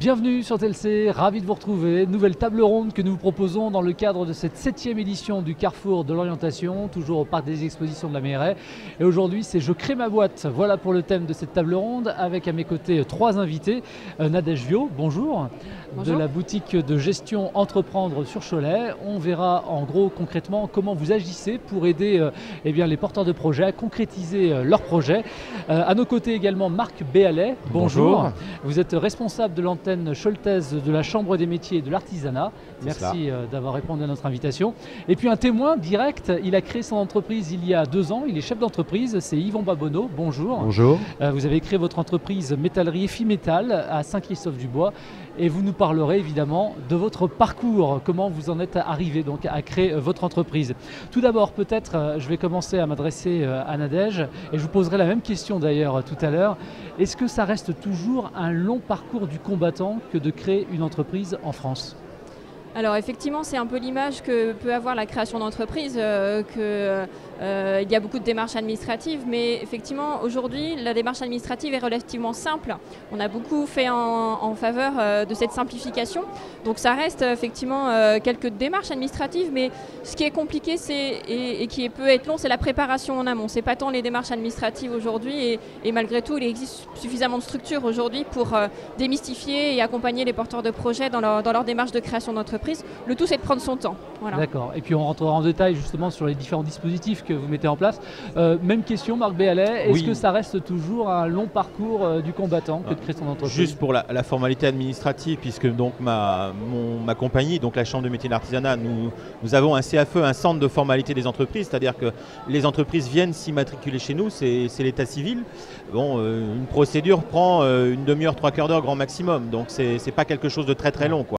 Bienvenue sur TLC, ravi de vous retrouver. Nouvelle table ronde que nous vous proposons dans le cadre de cette 7e édition du Carrefour de l'orientation, toujours au Parc des Expositions de la Mairie. Et aujourd'hui, c'est Je crée ma boîte. Voilà pour le thème de cette table ronde, avec à mes côtés trois invités. Nadège Viau, bonjour. Bonjour. De la boutique de gestion Entreprendre sur Cholet. On verra en gros concrètement comment vous agissez pour aider les porteurs de projets à concrétiser leurs projets. À nos côtés également Marc Béalet, bonjour. Vous êtes responsable de l'antenne choletaise de la Chambre des métiers et de l'artisanat. Merci d'avoir répondu à notre invitation. Et puis un témoin direct, il a créé son entreprise il y a 2 ans, il est chef d'entreprise, c'est Yvon Babonneau, bonjour. Bonjour. Vous avez créé votre entreprise Métallerie Fimétal à Saint-Christophe-du-Bois et vous nous parlerez évidemment de votre parcours, comment vous en êtes arrivé donc à créer votre entreprise. Tout d'abord, peut-être, je vais commencer à m'adresser à Nadège et je vous poserai la même question d'ailleurs tout à l'heure. Est-ce que ça reste toujours un long parcours du combattant que de créer une entreprise en France ? Alors effectivement, c'est un peu l'image que peut avoir la création d'entreprise, il y a beaucoup de démarches administratives, mais effectivement aujourd'hui la démarche administrative est relativement simple. On a beaucoup fait en faveur de cette simplification, donc ça reste effectivement quelques démarches administratives, mais ce qui est compliqué et qui peut être long, c'est la préparation en amont. C'est pas tant les démarches administratives aujourd'hui et malgré tout il existe suffisamment de structures aujourd'hui pour démystifier et accompagner les porteurs de projets dans leur démarche de création d'entreprise. Le tout, c'est de prendre son temps. Voilà. D'accord. Et puis on rentrera en détail justement sur les différents dispositifs que vous mettez en place. Même question, Marc Béalet. Est-ce que ça reste toujours un long parcours du combattant que de créer son entreprise ? Juste pour la formalité administrative, puisque donc ma compagnie, donc la Chambre de métiers et de l'artisanat, nous avons un CFE, un centre de formalité des entreprises, c'est-à-dire que les entreprises viennent s'immatriculer chez nous, c'est l'état civil. Bon, une procédure prend une demi-heure, 3 quarts d'heure grand maximum, donc c'est pas quelque chose de très long, quoi.